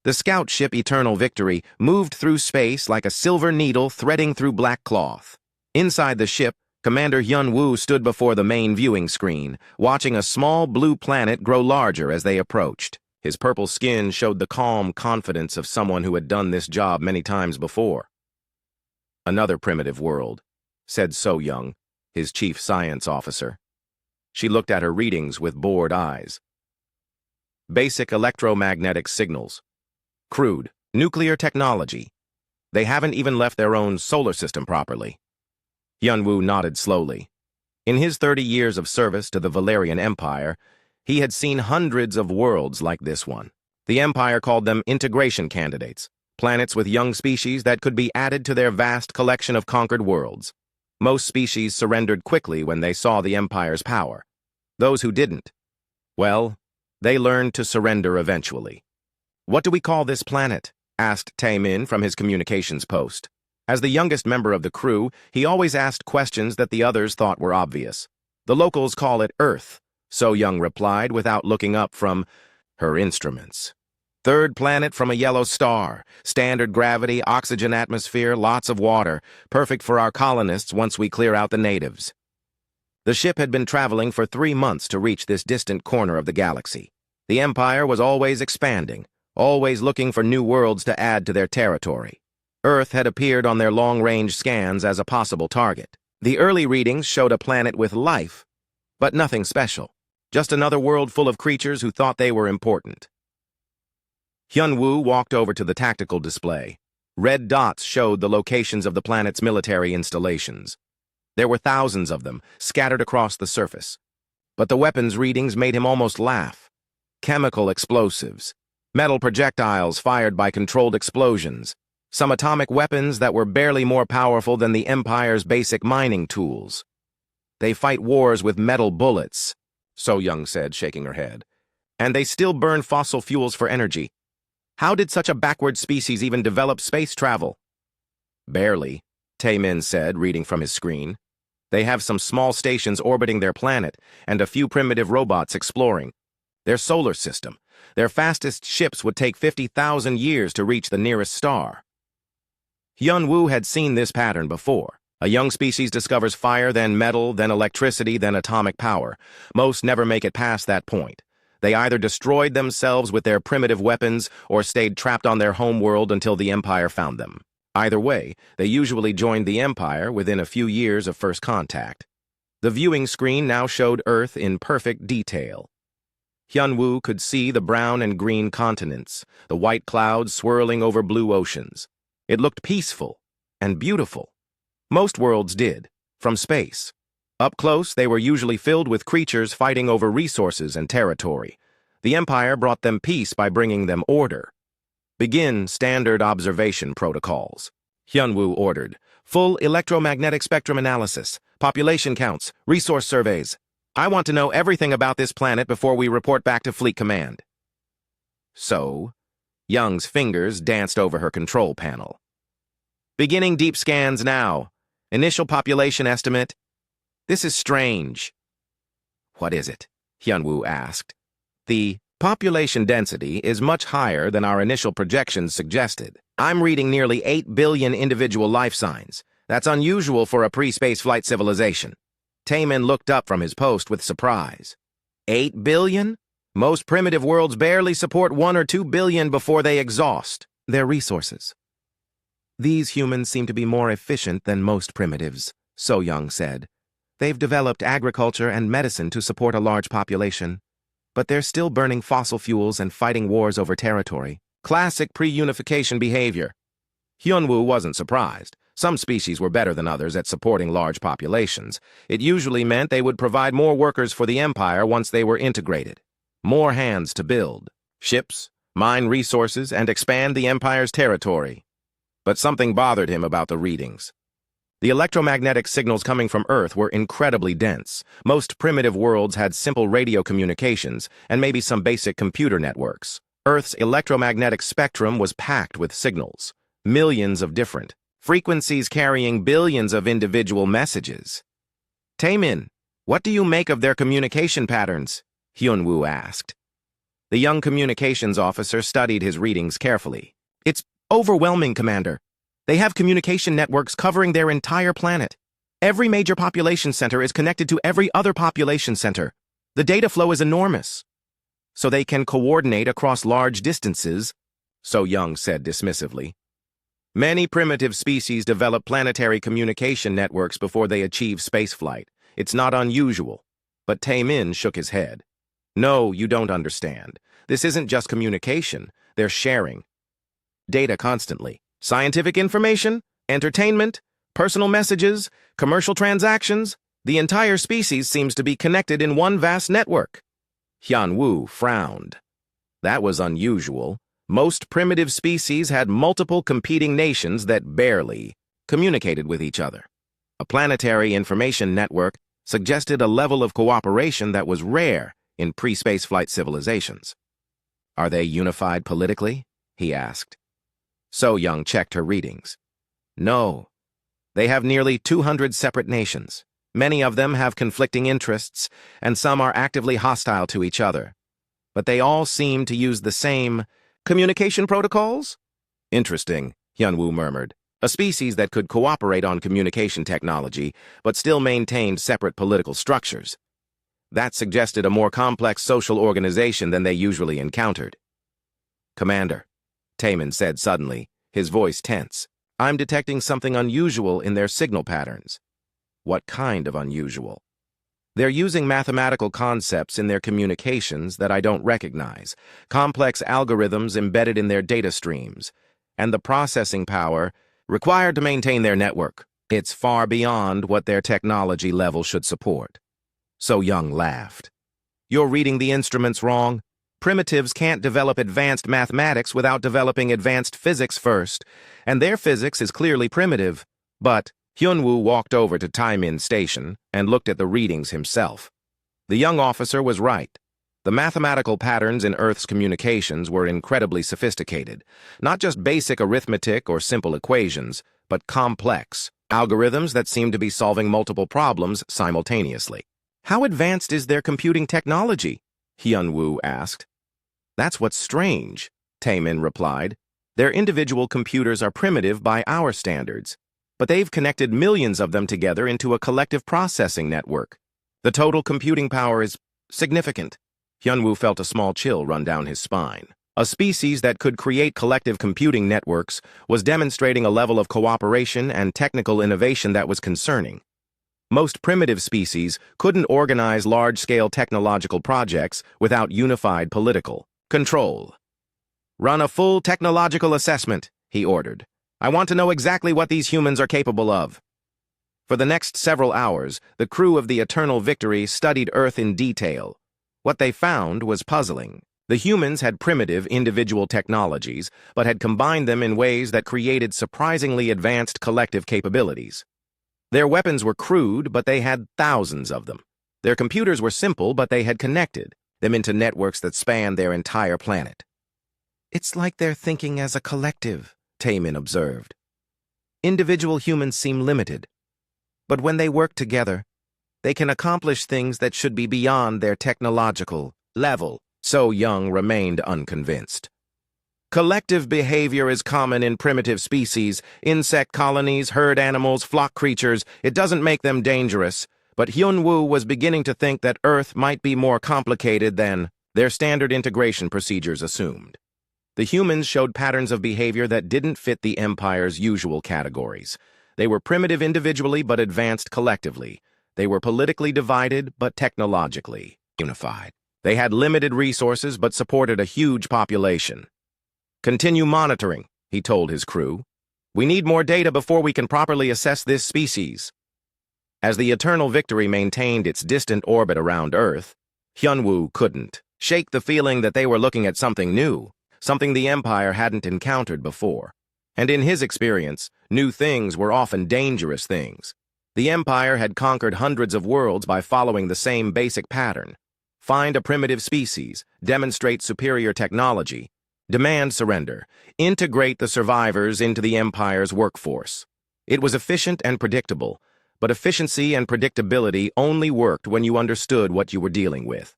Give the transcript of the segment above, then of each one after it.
The scout ship Eternal Victory moved through space like a silver needle threading through black cloth. Inside the ship, Commander Hyun-woo stood before the main viewing screen, watching a small blue planet grow larger as they approached. His purple skin showed the calm confidence of someone who had done this job many times before. "Another primitive world," said So-young, his chief science officer. She looked at her readings with bored eyes. Basic electromagnetic signals. Crude, nuclear technology. They haven't even left their own solar system properly. Hyun-woo nodded slowly. In his 30 years of service to the Valerian Empire, he had seen hundreds of worlds like this one. The Empire called them integration candidates, planets with young species that could be added to their vast collection of conquered worlds. Most species surrendered quickly when they saw the Empire's power. Those who didn't, well, they learned to surrender eventually. "What do we call this planet?" asked Tae-min from his communications post. As the youngest member of the crew, he always asked questions that the others thought were obvious. "The locals call it Earth," So-young replied without looking up from her instruments. "Third planet from a yellow star. Standard gravity, oxygen atmosphere, lots of water. Perfect for our colonists once we clear out the natives." The ship had been traveling for 3 months to reach this distant corner of the galaxy. The Empire was always expanding, always looking for new worlds to add to their territory. Earth had appeared on their long-range scans as a possible target. The early readings showed a planet with life, but nothing special. Just another world full of creatures who thought they were important. Hyun-woo walked over to the tactical display. Red dots showed the locations of the planet's military installations. There were thousands of them, scattered across the surface. But the weapons readings made him almost laugh. Chemical explosives, metal projectiles fired by controlled explosions, some atomic weapons that were barely more powerful than the Empire's basic mining tools. "They fight wars with metal bullets," So-young said, shaking her head. "And they still burn fossil fuels for energy. How did such a backward species even develop space travel?" "Barely," Tae-min said, reading from his screen. "They have some small stations orbiting their planet and a few primitive robots exploring their solar system. Their fastest ships would take 50,000 years to reach the nearest star." Hyun-woo had seen this pattern before. A young species discovers fire, then metal, then electricity, then atomic power. Most never make it past that point. They either destroyed themselves with their primitive weapons or stayed trapped on their home world until the Empire found them. Either way, they usually joined the Empire within a few years of first contact. The viewing screen now showed Earth in perfect detail. Hyun-woo could see the brown and green continents, the white clouds swirling over blue oceans. It looked peaceful and beautiful. Most worlds did, from space. Up close, they were usually filled with creatures fighting over resources and territory. The Empire brought them peace by bringing them order. "Begin standard observation protocols," Hyun-woo ordered. "Full electromagnetic spectrum analysis, population counts, resource surveys. I want to know everything about this planet before we report back to Fleet Command." So, Young's fingers danced over her control panel. "Beginning deep scans now. Initial population estimate." "This is strange." "What is it?" Hyun-woo asked. "The population density is much higher than our initial projections suggested. I'm reading nearly 8 billion individual life signs. That's unusual for a pre-spaceflight civilization." Tae-min looked up from his post with surprise. 8 billion? Most primitive worlds barely support 1 or 2 billion before they exhaust their resources. "These humans seem to be more efficient than most primitives," So-young said. "They've developed agriculture and medicine to support a large population. But they're still burning fossil fuels and fighting wars over territory. Classic pre-unification behavior." Hyun-woo wasn't surprised. Some species were better than others at supporting large populations. It usually meant they would provide more workers for the Empire once they were integrated. More hands to build ships, mine resources, and expand the Empire's territory. But something bothered him about the readings. The electromagnetic signals coming from Earth were incredibly dense. Most primitive worlds had simple radio communications and maybe some basic computer networks. Earth's electromagnetic spectrum was packed with signals, millions of different frequencies carrying billions of individual messages. "Tae-min, what do you make of their communication patterns?" Hyun-woo asked. The young communications officer studied his readings carefully. It's overwhelming, Commander. They have communication networks covering their entire planet. Every major population center is connected to every other population center. The data flow is enormous. So they can coordinate across large distances, So Young said dismissively. Many primitive species develop planetary communication networks before they achieve spaceflight. It's not unusual. But Tae-min shook his head. No, you don't understand. This isn't just communication. They're sharing data constantly. Scientific information, entertainment, personal messages, commercial transactions. The entire species seems to be connected in one vast network. Hyun-woo frowned. That was unusual. Most primitive species had multiple competing nations that barely communicated with each other. A planetary information network suggested a level of cooperation that was rare in pre-spaceflight civilizations. Are they unified politically? He asked. So Young checked her readings. No. They have nearly 200 separate nations. Many of them have conflicting interests, and some are actively hostile to each other. But they all seem to use the same communication protocols? Interesting, Hyun-woo murmured. A species that could cooperate on communication technology, but still maintained separate political structures. That suggested a more complex social organization than they usually encountered. Commander, Tae-min said suddenly, his voice tense. I'm detecting something unusual in their signal patterns. What kind of unusual? They're using mathematical concepts in their communications that I don't recognize, complex algorithms embedded in their data streams, and the processing power required to maintain their network. It's far beyond what their technology level should support. So Young laughed. You're reading the instruments wrong. Primitives can't develop advanced mathematics without developing advanced physics first, and their physics is clearly primitive. But Hyun-woo walked over to Tae-min's station and looked at the readings himself. The young officer was right. The mathematical patterns in Earth's communications were incredibly sophisticated, not just basic arithmetic or simple equations, but complex algorithms that seemed to be solving multiple problems simultaneously. How advanced is their computing technology? Hyun-woo asked. That's what's strange, Tae-min replied. Their individual computers are primitive by our standards, but they've connected millions of them together into a collective processing network. The total computing power is significant. Hyun-woo felt a small chill run down his spine. A species that could create collective computing networks was demonstrating a level of cooperation and technical innovation that was concerning. Most primitive species couldn't organize large-scale technological projects without unified political control. Run a full technological assessment, he ordered. I want to know exactly what these humans are capable of. For the next several hours, the crew of the Eternal Victory studied Earth in detail. What they found was puzzling. The humans had primitive individual technologies, but had combined them in ways that created surprisingly advanced collective capabilities. Their weapons were crude, but they had thousands of them. Their computers were simple, but they had connected them into networks that spanned their entire planet. It's like they're thinking as a collective, Tae-min observed. Individual humans seem limited, but when they work together, they can accomplish things that should be beyond their technological level. So Young remained unconvinced. Collective behavior is common in primitive species, insect colonies, herd animals, flock creatures. It doesn't make them dangerous, but Hyun-woo was beginning to think that Earth might be more complicated than their standard integration procedures assumed. The humans showed patterns of behavior that didn't fit the Empire's usual categories. They were primitive individually but advanced collectively. They were politically divided but technologically unified. They had limited resources but supported a huge population. Continue monitoring, he told his crew. We need more data before we can properly assess this species. As the Eternal Victory maintained its distant orbit around Earth, Hyun-woo couldn't shake the feeling that they were looking at something new, something the Empire hadn't encountered before. And in his experience, new things were often dangerous things. The Empire had conquered hundreds of worlds by following the same basic pattern. Find a primitive species, demonstrate superior technology, demand surrender, integrate the survivors into the Empire's workforce. It was efficient and predictable, but efficiency and predictability only worked when you understood what you were dealing with.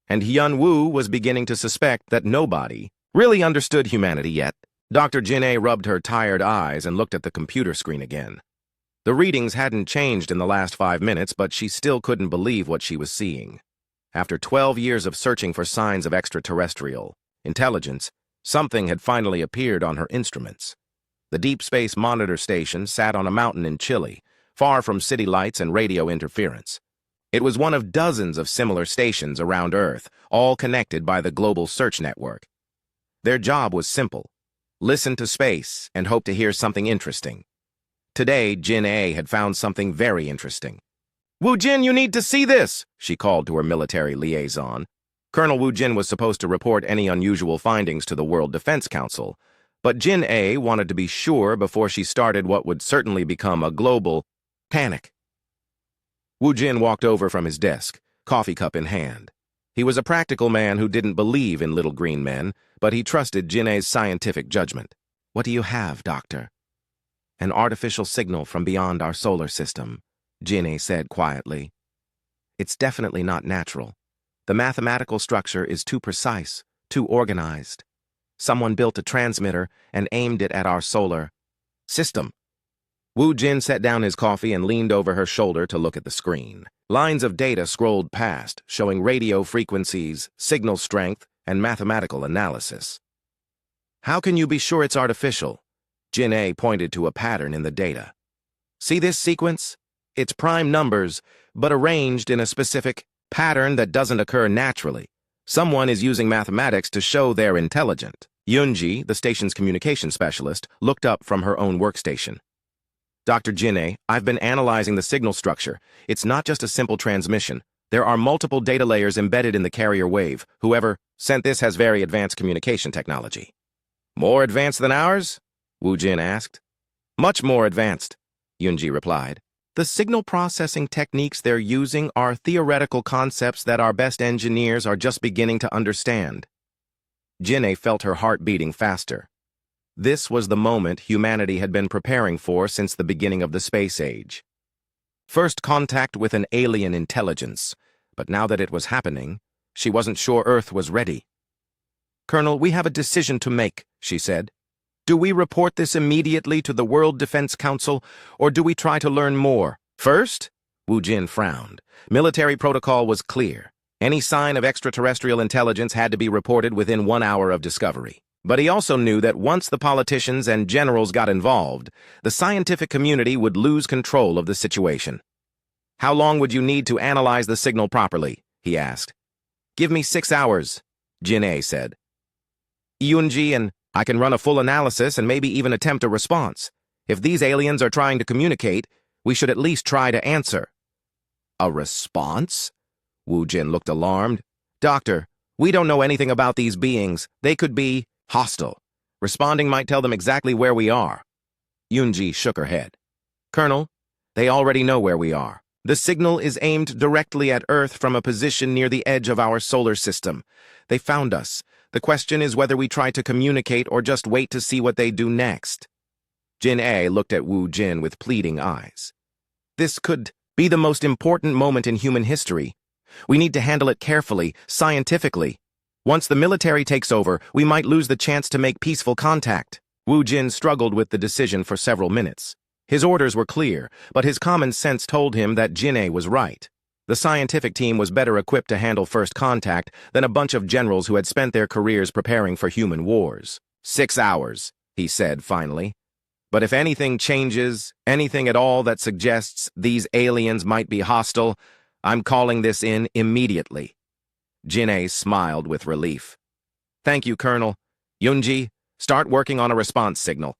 and Hyun Woo was beginning to suspect that nobody really understood humanity yet. Dr. Jin-A rubbed her tired eyes and looked at the computer screen again. The readings hadn't changed in the last 5 minutes, but she still couldn't believe what she was seeing. After 12 years of searching for signs of extraterrestrial intelligence, something had finally appeared on her instruments. The Deep Space Monitor Station sat on a mountain in Chile, far from city lights and radio interference. It was one of dozens of similar stations around Earth, all connected by the global search network. Their job was simple: listen to space and hope to hear something interesting. Today, Jin-A had found something very interesting. "Woo Jin, you need to see this!" she called to her military liaison. Colonel Woo Jin was supposed to report any unusual findings to the World Defense Council, but Jin-A wanted to be sure before she started what would certainly become a global panic. Woo Jin walked over from his desk, coffee cup in hand. He was a practical man who didn't believe in little green men, but he trusted Jin-A's scientific judgment. "What do you have, Doctor?" "An artificial signal from beyond our solar system," Jin-A said quietly. "It's definitely not natural. The mathematical structure is too precise, too organized. Someone built a transmitter and aimed it at our solar system." Woo Jin set down his coffee and leaned over her shoulder to look at the screen. Lines of data scrolled past, showing radio frequencies, signal strength, and mathematical analysis. "How can you be sure it's artificial?" Jin-A pointed to a pattern in the data. "See this sequence? It's prime numbers, but arranged in a specific pattern that doesn't occur naturally. Someone is using mathematics to show they're intelligent." Yoonji, the station's communication specialist, looked up from her own workstation. "Dr. Jin-A, I've been analyzing the signal structure. It's not just a simple transmission. There are multiple data layers embedded in the carrier wave. Whoever sent this has very advanced communication technology." "More advanced than ours?" Woo Jin asked. "Much more advanced," Yoonji replied. "The signal processing techniques they're using are theoretical concepts that our best engineers are just beginning to understand." Jin-A felt her heart beating faster. This was the moment humanity had been preparing for since the beginning of the space age. First contact with an alien intelligence, but now that it was happening, she wasn't sure Earth was ready. "Colonel, we have a decision to make," she said. "Do we report this immediately to the World Defense Council, or do we try to learn more first?" Woo Jin frowned. Military protocol was clear. Any sign of extraterrestrial intelligence had to be reported within 1 hour of discovery. But he also knew that once the politicians and generals got involved, the scientific community would lose control of the situation. "How long would you need to analyze the signal properly?" he asked. "Give me 6 hours," Jin-A said. "Yoonji and I can run a full analysis and maybe even attempt a response. If these aliens are trying to communicate, we should at least try to answer." "A response?" Woo Jin looked alarmed. "Doctor, we don't know anything about these beings. They could be hostile. Responding might tell them exactly where we are." Yoonji shook her head. "Colonel, they already know where we are. The signal is aimed directly at Earth from a position near the edge of our solar system. They found us. The question is whether we try to communicate or just wait to see what they do next." Jin-A looked at Woo Jin with pleading eyes. "This could be the most important moment in human history. We need to handle it carefully, scientifically. Once the military takes over, we might lose the chance to make peaceful contact." Woo Jin struggled with the decision for several minutes. His orders were clear, but his common sense told him that Jin-A was right. The scientific team was better equipped to handle first contact than a bunch of generals who had spent their careers preparing for human wars. 6 hours, he said finally. "But if anything changes, anything at all that suggests these aliens might be hostile, I'm calling this in immediately." Jin-A smiled with relief. "Thank you, Colonel. Yoonji, start working on a response signal.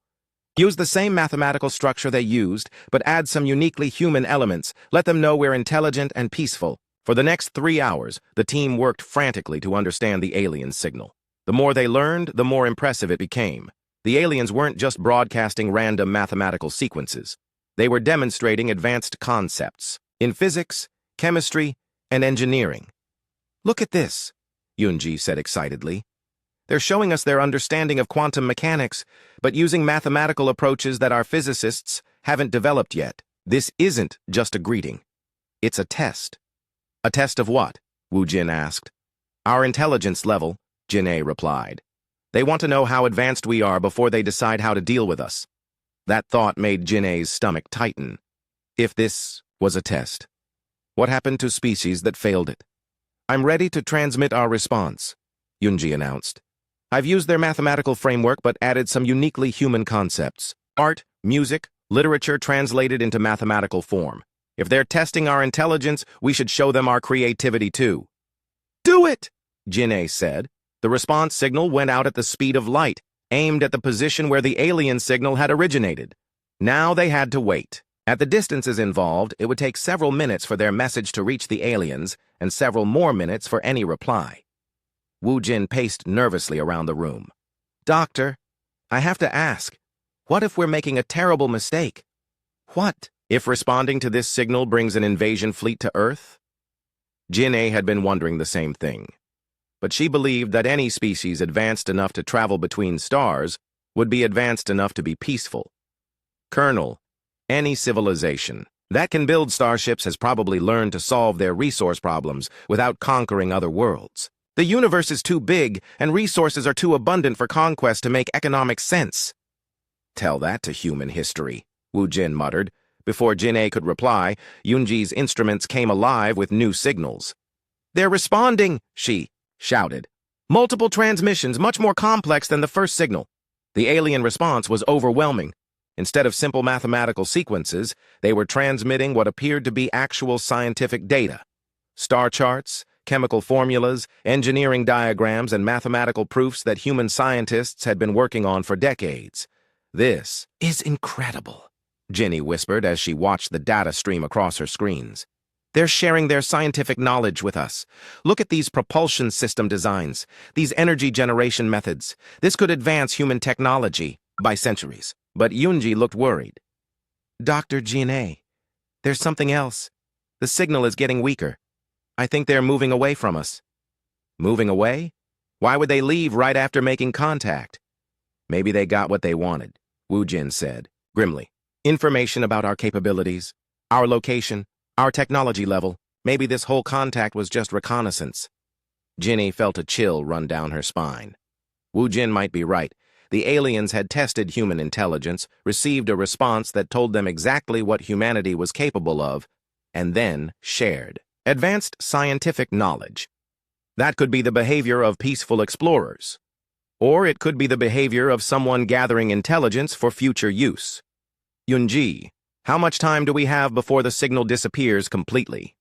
Use the same mathematical structure they used, but add some uniquely human elements. Let them know we're intelligent and peaceful." For the next 3 hours, the team worked frantically to understand the alien signal. The more they learned, the more impressive it became. The aliens weren't just broadcasting random mathematical sequences. They were demonstrating advanced concepts in physics, chemistry, and engineering. "Look at this," Yoonji said excitedly. "They're showing us their understanding of quantum mechanics, but using mathematical approaches that our physicists haven't developed yet. This isn't just a greeting. It's a test." "A test of what?" Woo Jin asked. Our intelligence level, Jin-A replied. They want to know how advanced we are before they decide how to deal with us. That thought made Jin-A's stomach tighten. If this was a test, what happened to species that failed it? I'm ready to transmit our response, Yunji announced. I've used their mathematical framework but added some uniquely human concepts. Art, music, literature translated into mathematical form. If they're testing our intelligence, we should show them our creativity too. Do it, Jin-A said. The response signal went out at the speed of light, aimed at the position where the alien signal had originated. Now they had to wait. At the distances involved, it would take several minutes for their message to reach the aliens and several more minutes for any reply. Wu Jin paced nervously around the room. Doctor, I have to ask, what if we're making a terrible mistake? What if responding to this signal brings an invasion fleet to Earth? Jin-A had been wondering the same thing, but she believed that any species advanced enough to travel between stars would be advanced enough to be peaceful. Colonel, any civilization that can build starships has probably learned to solve their resource problems without conquering other worlds. The universe is too big and resources are too abundant for conquest to make economic sense. Tell that to human history, Wu Jin muttered. Before Jin-A could reply, Yunji's instruments came alive with new signals. They're responding, she shouted. Multiple transmissions, much more complex than the first signal. The alien response was overwhelming. Instead of simple mathematical sequences, they were transmitting what appeared to be actual scientific data. Star charts, chemical formulas, engineering diagrams, and mathematical proofs that human scientists had been working on for decades. This is incredible, Ginny whispered as she watched the data stream across her screens. They're sharing their scientific knowledge with us. Look at these propulsion system designs, these energy generation methods. This could advance human technology by centuries. But Yunji looked worried. Dr. Jin-A, there's something else. The signal is getting weaker. I think they're moving away from us. Moving away? Why would they leave right after making contact? Maybe they got what they wanted, Wu Jin said, grimly. Information about our capabilities, our location, our technology level. Maybe this whole contact was just reconnaissance. Ginny felt a chill run down her spine. Wu Jin might be right. The aliens had tested human intelligence, received a response that told them exactly what humanity was capable of, and then shared advanced scientific knowledge. That could be the behavior of peaceful explorers, or it could be the behavior of someone gathering intelligence for future use. Yunji, how much time do we have before the signal disappears completely?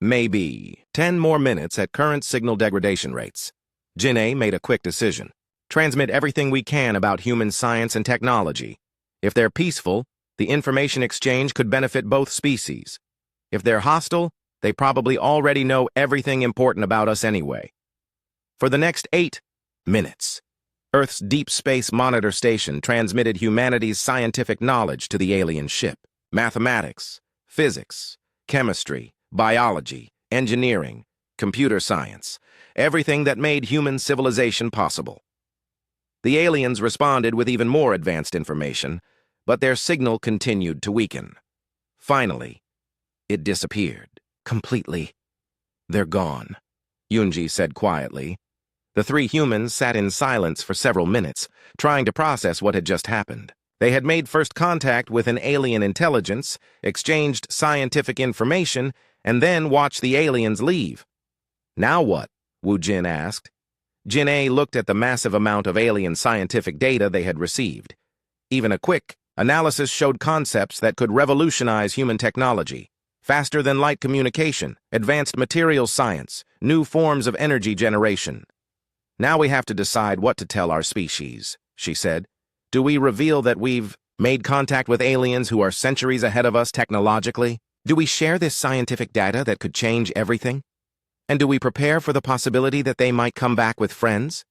Maybe 10 more minutes at current signal degradation rates. Jin-A made a quick decision. Transmit everything we can about human science and technology. If they're peaceful, the information exchange could benefit both species. If they're hostile, they probably already know everything important about us anyway. For the next 8 minutes, Earth's Deep Space Monitor Station transmitted humanity's scientific knowledge to the alien ship. Mathematics, physics, chemistry, biology, engineering, computer science, everything that made human civilization possible. The aliens responded with even more advanced information, but their signal continued to weaken. Finally, it disappeared. Completely. They're gone, Yunji said quietly. The 3 humans sat in silence for several minutes, trying to process what had just happened. They had made first contact with an alien intelligence, exchanged scientific information, and then watched the aliens leave. Now what? Wu Jin asked. Jin-A looked at the massive amount of alien scientific data they had received. Even a quick analysis showed concepts that could revolutionize human technology. Faster-than-light communication, advanced materials science, new forms of energy generation. Now we have to decide what to tell our species, she said. Do we reveal that we've made contact with aliens who are centuries ahead of us technologically? Do we share this scientific data that could change everything? And do we prepare for the possibility that they might come back with friends?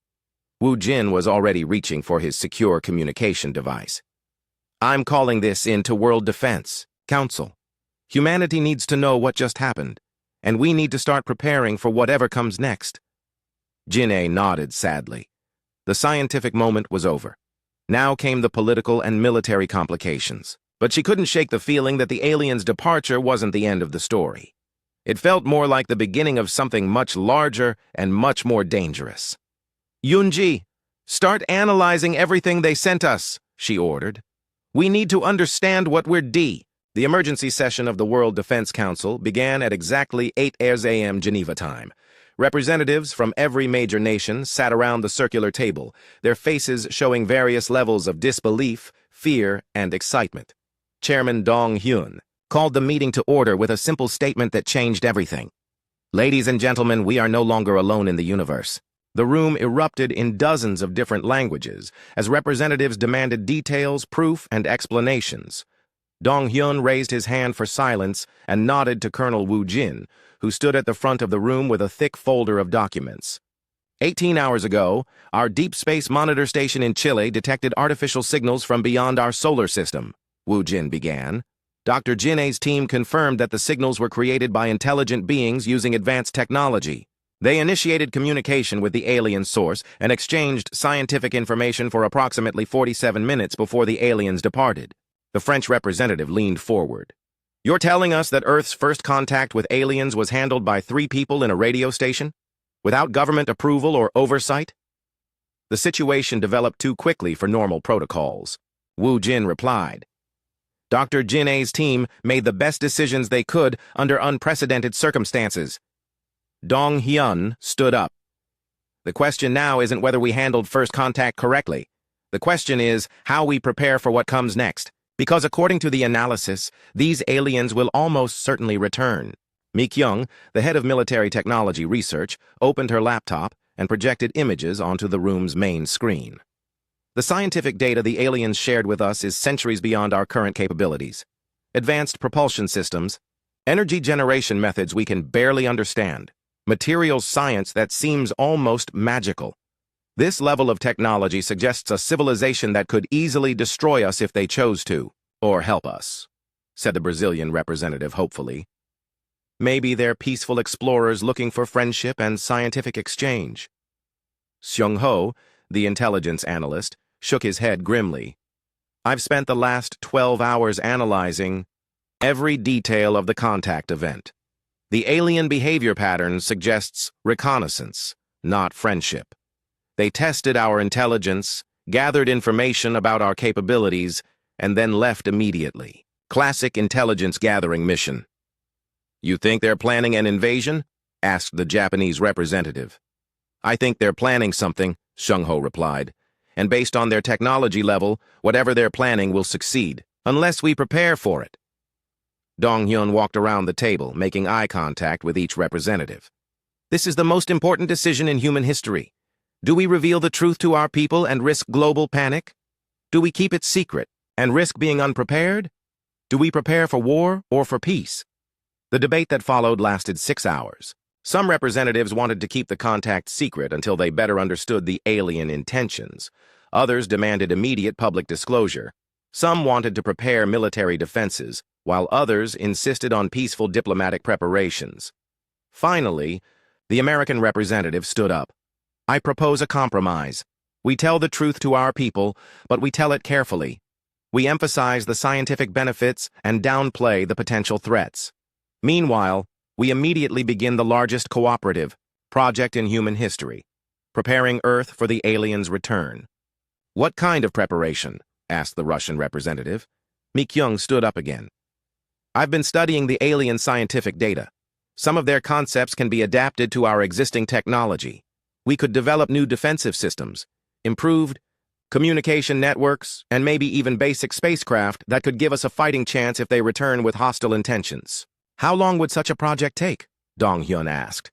Wu Jin was already reaching for his secure communication device. I'm calling this into World Defense Council. Humanity needs to know what just happened, and we need to start preparing for whatever comes next. Jin-A nodded sadly. The scientific moment was over. Now came the political and military complications, but she couldn't shake the feeling that the aliens' departure wasn't the end of the story. It felt more like the beginning of something much larger and much more dangerous. "Yunji, start analyzing everything they sent us," she ordered. "We need to understand what we're D." The emergency session of the World Defense Council began at exactly 8 a.m. Geneva time. Representatives from every major nation sat around the circular table, their faces showing various levels of disbelief, fear, and excitement. Chairman Dong Hyun called the meeting to order with a simple statement that changed everything. "Ladies and gentlemen, we are no longer alone in the universe." The room erupted in dozens of different languages as representatives demanded details, proof, and explanations. Dong Hyun raised his hand for silence and nodded to Colonel Wu Jin, who stood at the front of the room with a thick folder of documents. 18 hours ago, our Deep Space Monitor Station in Chile detected artificial signals from beyond our solar system, Wu Jin began. Dr. Jin's team confirmed that the signals were created by intelligent beings using advanced technology. They initiated communication with the alien source and exchanged scientific information for approximately 47 minutes before the aliens departed. The French representative leaned forward. "You're telling us that Earth's first contact with aliens was handled by 3 people in a radio station? Without government approval or oversight?" The situation developed too quickly for normal protocols. Wu Jin replied. "Dr. Jin's team made the best decisions they could under unprecedented circumstances." Dong Hyun stood up. "The question now isn't whether we handled first contact correctly. The question is how we prepare for what comes next. Because according to the analysis, these aliens will almost certainly return." Mi Kyung, the head of military technology research, opened her laptop and projected images onto the room's main screen. "The scientific data the aliens shared with us is centuries beyond our current capabilities. Advanced propulsion systems, energy generation methods we can barely understand, materials science that seems almost magical. This level of technology suggests a civilization that could easily destroy us if they chose to, or help us," said the Brazilian representative hopefully. "Maybe they're peaceful explorers looking for friendship and scientific exchange." Seung-ho, the intelligence analyst, shook his head grimly. "I've spent the last 12 hours analyzing every detail of the contact event. The alien behavior pattern suggests reconnaissance, not friendship. They tested our intelligence, gathered information about our capabilities, and then left immediately. Classic intelligence gathering mission." "You think they're planning an invasion?" asked the Japanese representative. "I think they're planning something," Seung-ho replied. "And based on their technology level, whatever they're planning will succeed, unless we prepare for it." Dong Hyun walked around the table, making eye contact with each representative. "This is the most important decision in human history. Do we reveal the truth to our people and risk global panic? Do we keep it secret and risk being unprepared? Do we prepare for war or for peace?" The debate that followed lasted 6 hours. Some representatives wanted to keep the contact secret until they better understood the alien intentions. Others demanded immediate public disclosure. Some wanted to prepare military defenses, while others insisted on peaceful diplomatic preparations. Finally, the American representative stood up. "I propose a compromise. We tell the truth to our people, but we tell it carefully. We emphasize the scientific benefits and downplay the potential threats. Meanwhile, we immediately begin the largest cooperative project in human history, preparing Earth for the aliens' return." "What kind of preparation?" asked the Russian representative. Mi Kyung stood up again. "I've been studying the alien scientific data. Some of their concepts can be adapted to our existing technology. We could develop new defensive systems, improved communication networks, and maybe even basic spacecraft that could give us a fighting chance if they return with hostile intentions." "How long would such a project take?" Dong Hyun asked.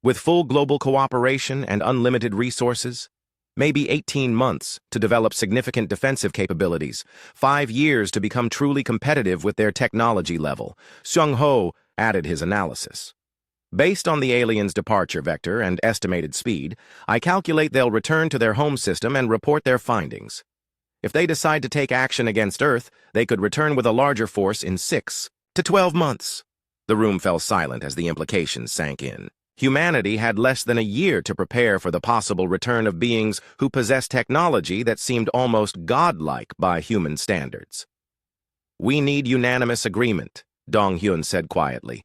"With full global cooperation and unlimited resources? Maybe 18 months to develop significant defensive capabilities, 5 years to become truly competitive with their technology level." Seung-ho added his analysis. "Based on the aliens' departure vector and estimated speed, I calculate they'll return to their home system and report their findings. If they decide to take action against Earth, they could return with a larger force in 6 to 12 months. The room fell silent as the implications sank in. Humanity had less than a year to prepare for the possible return of beings who possessed technology that seemed almost godlike by human standards. "We need unanimous agreement," Dong Hyun said quietly.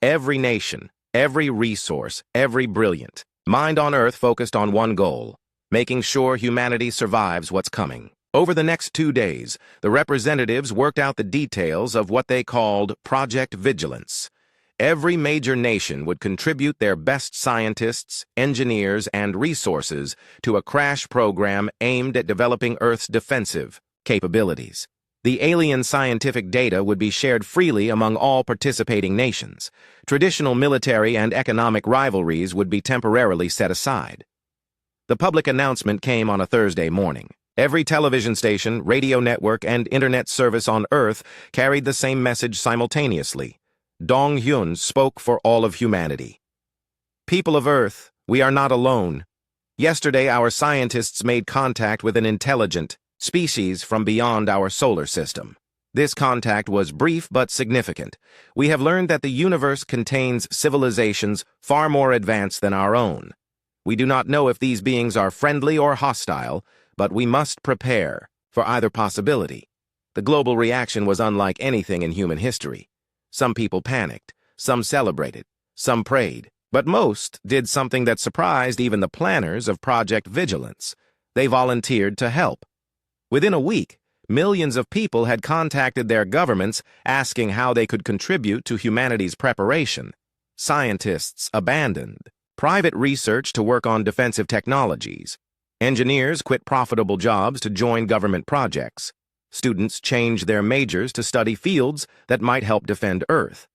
Every nation, every resource, every brilliant mind on Earth focused on one goal, making sure humanity survives what's coming. Over the next 2 days, the representatives worked out the details of what they called Project Vigilance. Every major nation would contribute their best scientists, engineers, and resources to a crash program aimed at developing Earth's defensive capabilities. The alien scientific data would be shared freely among all participating nations. Traditional military and economic rivalries would be temporarily set aside. The public announcement came on a Thursday morning. Every television station, radio network, and internet service on Earth carried the same message simultaneously. Dong Hyun spoke for all of humanity. People of Earth, we are not alone. Yesterday, our scientists made contact with an intelligent species from beyond our solar system. This contact was brief but significant. We have learned that the universe contains civilizations far more advanced than our own. We do not know if these beings are friendly or hostile, but we must prepare for either possibility. The global reaction was unlike anything in human history. Some people panicked, some celebrated, some prayed, but most did something that surprised even the planners of Project Vigilance. They volunteered to help. Within a week, millions of people had contacted their governments asking how they could contribute to humanity's preparation. Scientists abandoned private research to work on defensive technologies. Engineers quit profitable jobs to join government projects. Students changed their majors to study fields that might help defend Earth.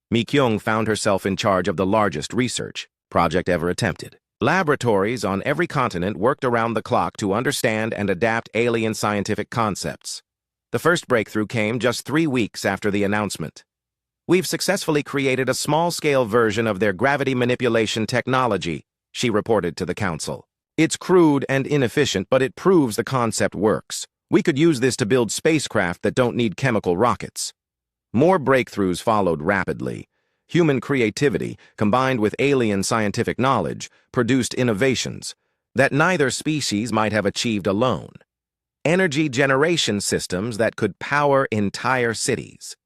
Mi Kyung found herself in charge of the largest research project ever attempted. Laboratories on every continent worked around the clock to understand and adapt alien scientific concepts. The first breakthrough came just 3 weeks after the announcement. We've successfully created a small-scale version of their gravity manipulation technology, she reported to the council. It's crude and inefficient, but it proves the concept works. We could use this to build spacecraft that don't need chemical rockets. More breakthroughs followed rapidly. Human creativity, combined with alien scientific knowledge, produced innovations that neither species might have achieved alone. Energy generation systems that could power entire cities.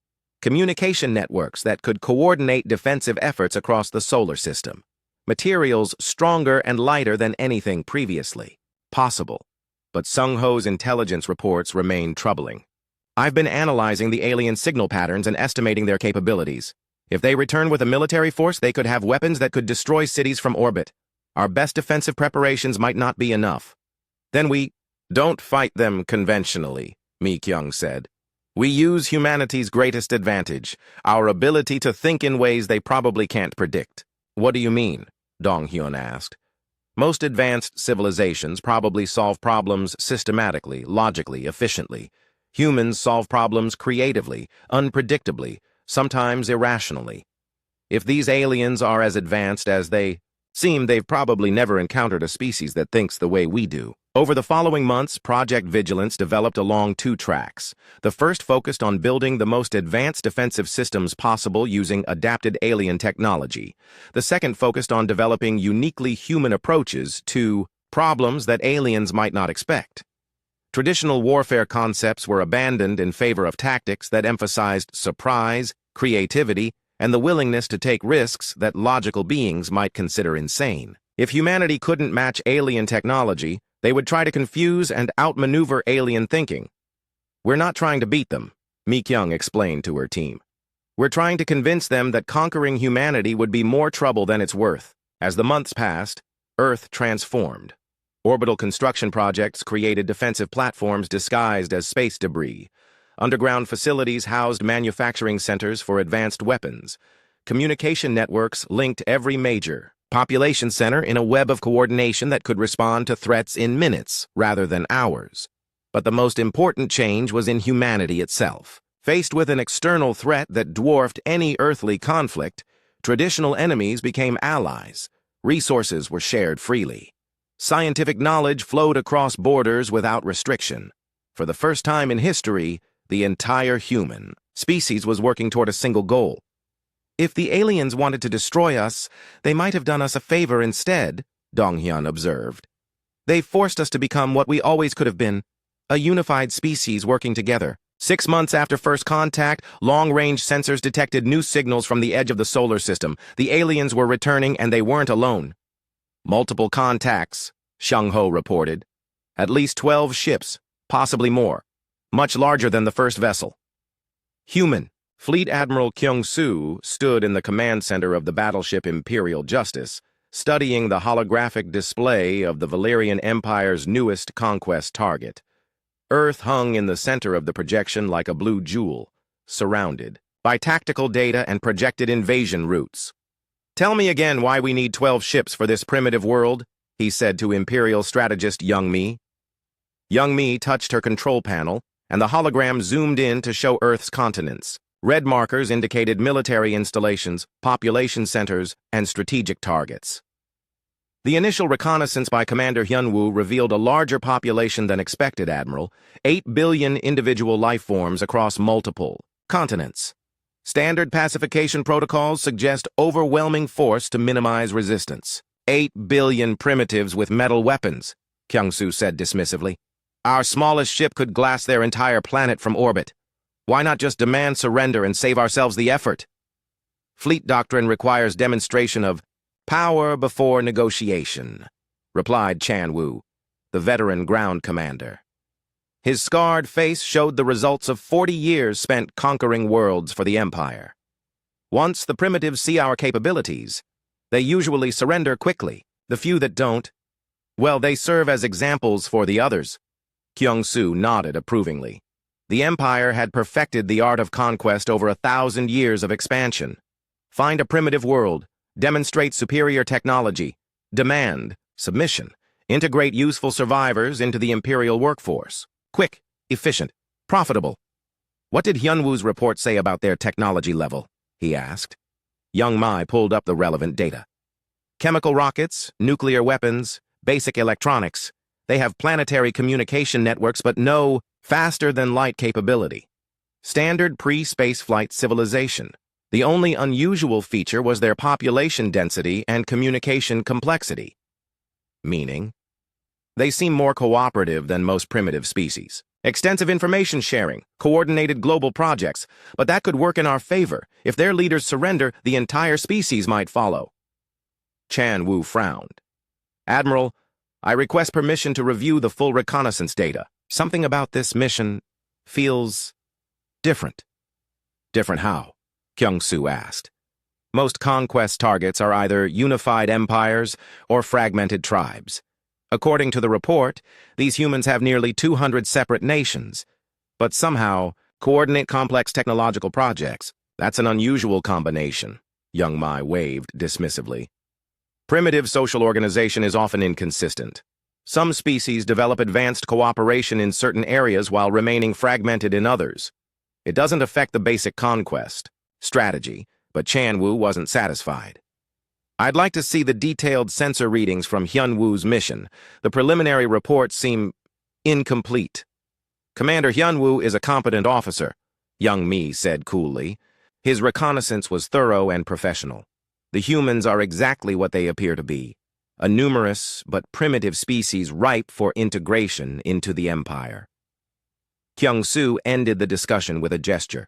Communication networks that could coordinate defensive efforts across the solar system. Materials stronger and lighter than anything previously possible. But Sung Ho's intelligence reports remain troubling. I've been analyzing the alien signal patterns and estimating their capabilities. If they return with a military force, they could have weapons that could destroy cities from orbit. Our best defensive preparations might not be enough. Then we don't fight them conventionally, Mi Kyung said. We use humanity's greatest advantage, our ability to think in ways they probably can't predict. What do you mean? Dong Hyun asked. Most advanced civilizations probably solve problems systematically, logically, efficiently. Humans solve problems creatively, unpredictably, sometimes irrationally. If these aliens are as advanced as they seem, they've probably never encountered a species that thinks the way we do. Over the following months, Project Vigilance developed along 2 tracks. The first focused on building the most advanced defensive systems possible using adapted alien technology. The second focused on developing uniquely human approaches to problems that aliens might not expect. Traditional warfare concepts were abandoned in favor of tactics that emphasized surprise, creativity, and the willingness to take risks that logical beings might consider insane. If humanity couldn't match alien technology, they would try to confuse and outmaneuver alien thinking. We're not trying to beat them, Mi Kyung explained to her team. We're trying to convince them that conquering humanity would be more trouble than it's worth. As the months passed, Earth transformed. Orbital construction projects created defensive platforms disguised as space debris. Underground facilities housed manufacturing centers for advanced weapons. Communication networks linked every major population center in a web of coordination that could respond to threats in minutes rather than hours. But the most important change was in humanity itself. Faced with an external threat that dwarfed any earthly conflict, traditional enemies became allies. Resources were shared freely. Scientific knowledge flowed across borders without restriction. For the first time in history, the entire human species was working toward a single goal. If the aliens wanted to destroy us, they might have done us a favor instead, Dong Hyun observed. They forced us to become what we always could have been, a unified species working together. 6 months after first contact, long-range sensors detected new signals from the edge of the solar system. The aliens were returning, and they weren't alone. Multiple contacts, Xiang Ho reported. At least 12 ships, possibly more. Much larger than the first vessel. Human. Fleet Admiral Kyung-soo stood in the command center of the battleship Imperial Justice, studying the holographic display of the Valerian Empire's newest conquest target. Earth hung in the center of the projection like a blue jewel, surrounded by tactical data and projected invasion routes. "Tell me again why we need 12 ships for this primitive world," he said to Imperial strategist Young Mi. Young Mi touched her control panel, and the hologram zoomed in to show Earth's continents. Red markers indicated military installations, population centers, and strategic targets. The initial reconnaissance by Commander Hyun-woo revealed a larger population than expected, Admiral. 8 billion individual life forms across multiple continents. Standard pacification protocols suggest overwhelming force to minimize resistance. 8 billion primitives with metal weapons, Kyung-soo said dismissively. Our smallest ship could glass their entire planet from orbit. Why not just demand surrender and save ourselves the effort? Fleet doctrine requires demonstration of power before negotiation, replied Chan Woo, the veteran ground commander. His scarred face showed the results of 40 years spent conquering worlds for the Empire. Once the primitives see our capabilities, they usually surrender quickly. The few that don't, well, they serve as examples for the others. Kyung-soo nodded approvingly. The Empire had perfected the art of conquest over 1,000 years of expansion. Find a primitive world, demonstrate superior technology, demand submission, integrate useful survivors into the Imperial workforce. Quick, efficient, profitable. What did Hyun-woo's report say about their technology level? He asked. Young Mai pulled up the relevant data. Chemical rockets, nuclear weapons, basic electronics. They have planetary communication networks but no faster-than-light capability. Standard pre-spaceflight civilization. The only unusual feature was their population density and communication complexity. Meaning, they seem more cooperative than most primitive species. Extensive information sharing, coordinated global projects, but that could work in our favor. If their leaders surrender, the entire species might follow. Chan Woo frowned. Admiral, I request permission to review the full reconnaissance data. Something about this mission feels different. Different how? Kyung-soo asked. Most conquest targets are either unified empires or fragmented tribes. According to the report, these humans have nearly 200 separate nations, but somehow coordinate complex technological projects. That's an unusual combination, Young Mai waved dismissively. Primitive social organization is often inconsistent. Some species develop advanced cooperation in certain areas while remaining fragmented in others. It doesn't affect the basic conquest strategy, but Chan Woo wasn't satisfied. I'd like to see the detailed sensor readings from Hyun-woo's mission. The preliminary reports seem incomplete. Commander Hyun-woo is a competent officer, Young Mi said coolly. His reconnaissance was thorough and professional. The humans are exactly what they appear to be, a numerous but primitive species ripe for integration into the Empire. Kyung-soo ended the discussion with a gesture.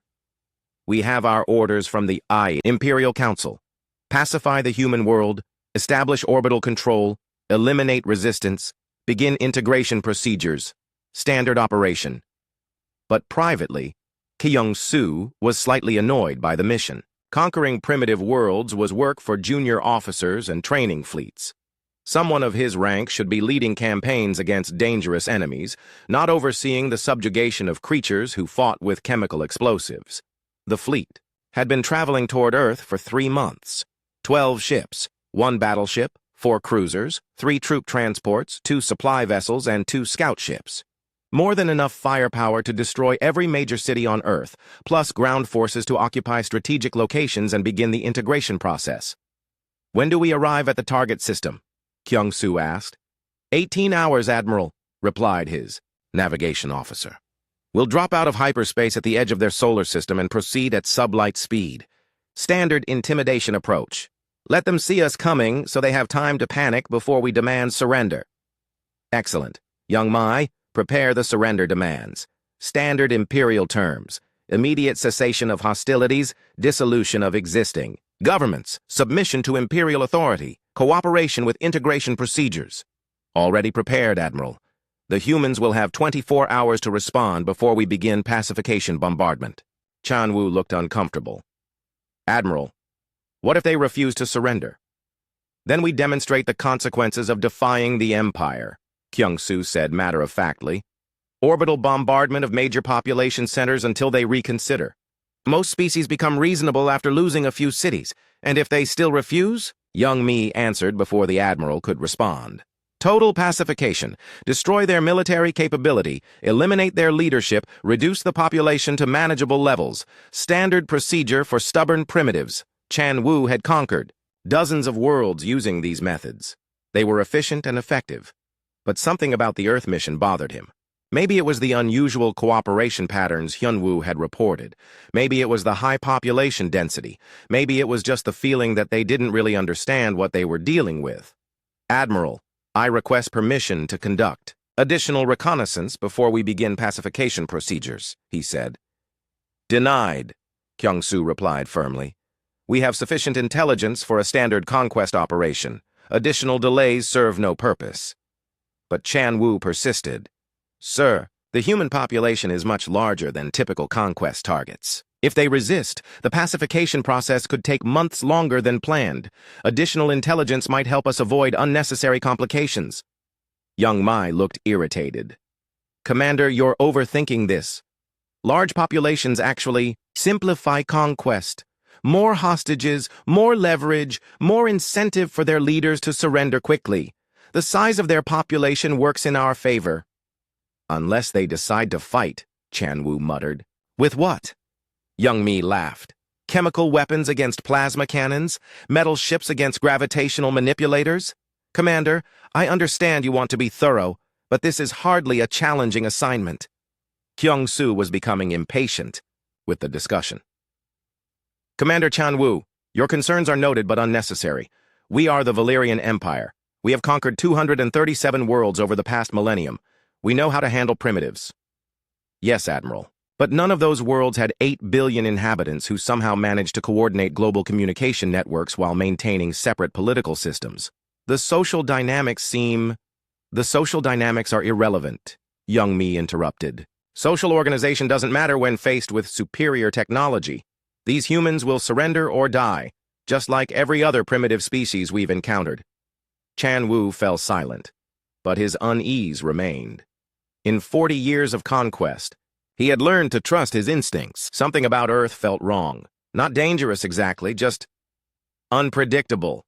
We have our orders from the Imperial Council. Pacify the human world, establish orbital control, eliminate resistance, begin integration procedures, standard operation. But privately, Kyung-soo was slightly annoyed by the mission. Conquering primitive worlds was work for junior officers and training fleets. Someone of his rank should be leading campaigns against dangerous enemies, not overseeing the subjugation of creatures who fought with chemical explosives. The fleet had been traveling toward Earth for 3 months. 12 ships, 1 battleship, 4 cruisers, 3 troop transports, 2 supply vessels, and 2 scout ships. More than enough firepower to destroy every major city on Earth, plus ground forces to occupy strategic locations and begin the integration process. When do we arrive at the target system? Kyung-soo asked. 18 hours, Admiral, replied his navigation officer. We'll drop out of hyperspace at the edge of their solar system and proceed at sublight speed. Standard intimidation approach. Let them see us coming so they have time to panic before we demand surrender. Excellent. Young Mai, prepare the surrender demands. Standard Imperial terms: immediate cessation of hostilities, dissolution of existing governments, submission to Imperial authority, cooperation with integration procedures. Already prepared, Admiral. The humans will have 24 hours to respond before we begin pacification bombardment. Chan Wu looked uncomfortable. Admiral, what if they refuse to surrender? Then we demonstrate the consequences of defying the Empire, Kyung-Soo said matter-of-factly. Orbital bombardment of major population centers until they reconsider. Most species become reasonable after losing a few cities, and if they still refuse, Young Mi answered before the Admiral could respond. Total pacification, destroy their military capability, eliminate their leadership, reduce the population to manageable levels. Standard procedure for stubborn primitives. Chan Wu had conquered dozens of worlds using these methods. They were efficient and effective. But something about the Earth mission bothered him. Maybe it was the unusual cooperation patterns Hyunwoo had reported. Maybe it was the high population density. Maybe it was just the feeling that they didn't really understand what they were dealing with. Admiral, I request permission to conduct additional reconnaissance before we begin pacification procedures, he said. Denied, Kyung-Soo replied firmly. We have sufficient intelligence for a standard conquest operation. Additional delays serve no purpose. But Chan Wu persisted. Sir, the human population is much larger than typical conquest targets. If they resist, the pacification process could take months longer than planned. Additional intelligence might help us avoid unnecessary complications. Young Mai looked irritated. Commander, you're overthinking this. Large populations actually simplify conquest. More hostages, more leverage, more incentive for their leaders to surrender quickly. The size of their population works in our favor. Unless they decide to fight, Chan Wu muttered. With what? Young Mi laughed. Chemical weapons against plasma cannons? Metal ships against gravitational manipulators? Commander, I understand you want to be thorough, but this is hardly a challenging assignment. Kyung-Soo was becoming impatient with the discussion. Commander Chan Wu, your concerns are noted but unnecessary. We are the Valyrian Empire. We have conquered 237 worlds over the past millennium. We know how to handle primitives. Yes, Admiral. But none of those worlds had 8 billion inhabitants who somehow managed to coordinate global communication networks while maintaining separate political systems. The social dynamics are irrelevant, Young Mi interrupted. Social organization doesn't matter when faced with superior technology. These humans will surrender or die, just like every other primitive species we've encountered. Chan Wu fell silent, but his unease remained. In 40 years of conquest, he had learned to trust his instincts. Something about Earth felt wrong. Not dangerous exactly, just unpredictable.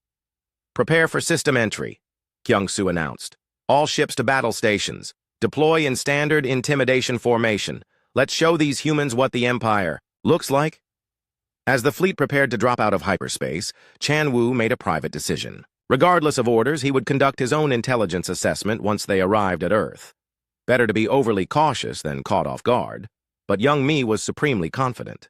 Prepare for system entry, Kyung-Soo announced. All ships to battle stations. Deploy in standard intimidation formation. Let's show these humans what the Empire looks like. As the fleet prepared to drop out of hyperspace, Chan Wu made a private decision. Regardless of orders, he would conduct his own intelligence assessment once they arrived at Earth. Better to be overly cautious than caught off guard, but Young Mi was supremely confident.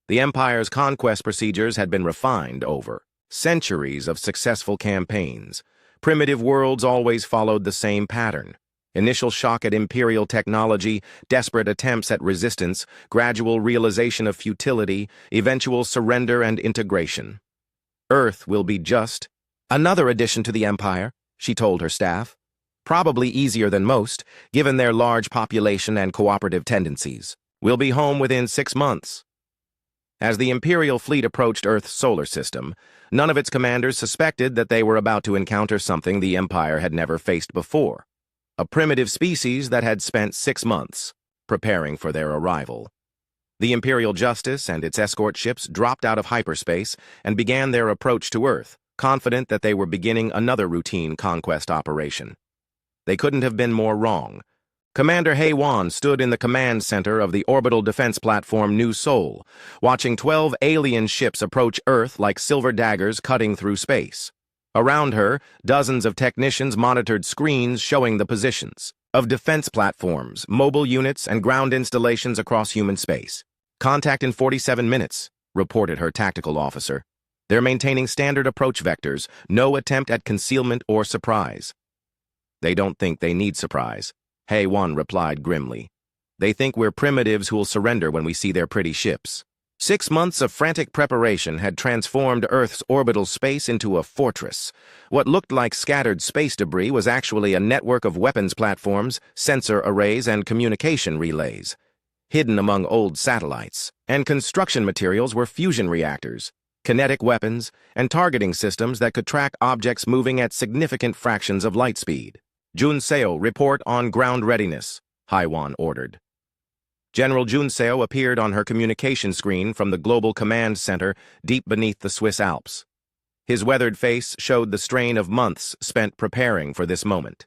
The Empire's conquest procedures had been refined over centuries of successful campaigns. Primitive worlds always followed the same pattern. Initial shock at Imperial technology, desperate attempts at resistance, gradual realization of futility, eventual surrender and integration. Earth will be just another addition to the Empire, she told her staff. Probably easier than most, given their large population and cooperative tendencies. We'll be home within 6 months. As the Imperial fleet approached Earth's solar system, none of its commanders suspected that they were about to encounter something the Empire had never faced before. A primitive species that had spent 6 months preparing for their arrival. The Imperial Justice and its escort ships dropped out of hyperspace and began their approach to Earth, confident that they were beginning another routine conquest operation. They couldn't have been more wrong. Commander Hae-Won stood in the command center of the orbital defense platform New Sol, watching 12 alien ships approach Earth like silver daggers cutting through space. Around her, dozens of technicians monitored screens showing the positions of defense platforms, mobile units, and ground installations across human space. Contact in 47 minutes, reported her tactical officer. They're maintaining standard approach vectors, no attempt at concealment or surprise. They don't think they need surprise, Hae-Won replied grimly. They think we're primitives who'll surrender when we see their pretty ships. 6 months of frantic preparation had transformed Earth's orbital space into a fortress. What looked like scattered space debris was actually a network of weapons platforms, sensor arrays, and communication relays. Hidden among old satellites and construction materials were fusion reactors, kinetic weapons, and targeting systems that could track objects moving at significant fractions of light speed. Junseo, report on ground readiness, Haiwan ordered. General Junseo appeared on her communication screen from the Global Command Center deep beneath the Swiss Alps. His weathered face showed the strain of months spent preparing for this moment.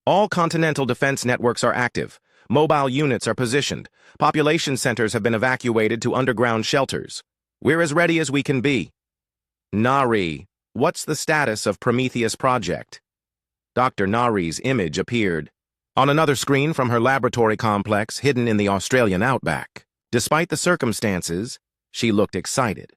All continental defense networks are active. Mobile units are positioned. Population centers have been evacuated to underground shelters. We're as ready as we can be. Nari, what's the status of Prometheus Project? Dr. Nari's image appeared on another screen from her laboratory complex hidden in the Australian outback. Despite the circumstances, she looked excited.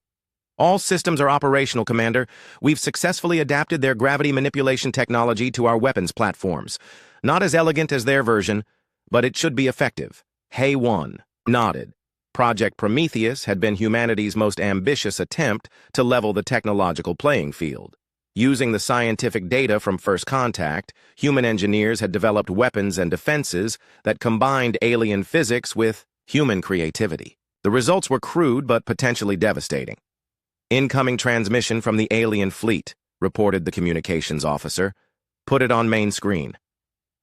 All systems are operational, Commander. We've successfully adapted their gravity manipulation technology to our weapons platforms. Not as elegant as their version, but it should be effective. Haiwan nodded. Project Prometheus had been humanity's most ambitious attempt to level the technological playing field. Using the scientific data from First Contact, human engineers had developed weapons and defenses that combined alien physics with human creativity. The results were crude but potentially devastating. Incoming transmission from the alien fleet, reported the communications officer. Put it on main screen.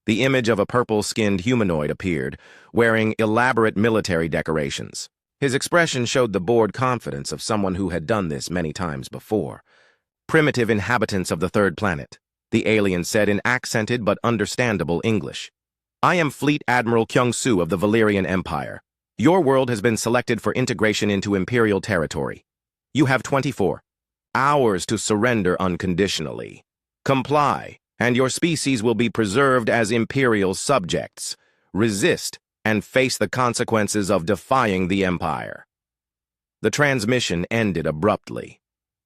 The image of a purple-skinned humanoid appeared, wearing elaborate military decorations. His expression showed the bored confidence of someone who had done this many times before. Primitive inhabitants of the third planet, the alien said in accented but understandable English. I am Fleet Admiral Kyung-Soo of the Valerian Empire. Your world has been selected for integration into Imperial territory. You have 24 hours to surrender unconditionally. Comply, and your species will be preserved as Imperial subjects. Resist and face the consequences of defying the Empire. The transmission ended abruptly.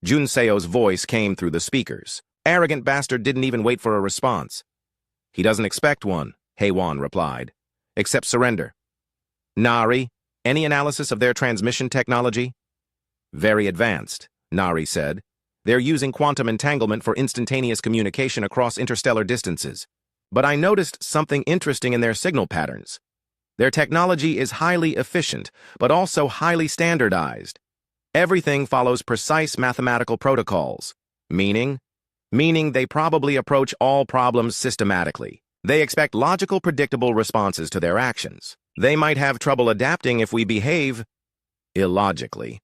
Junseo's voice came through the speakers. Arrogant bastard didn't even wait for a response. He doesn't expect one, Haiwan replied. Except surrender. Nari, any analysis of their transmission technology? Very advanced, Nari said. They're using quantum entanglement for instantaneous communication across interstellar distances. But I noticed something interesting in their signal patterns. Their technology is highly efficient, but also highly standardized. Everything follows precise mathematical protocols. Meaning they probably approach all problems systematically. They expect logical, predictable responses to their actions. They might have trouble adapting if we behave illogically.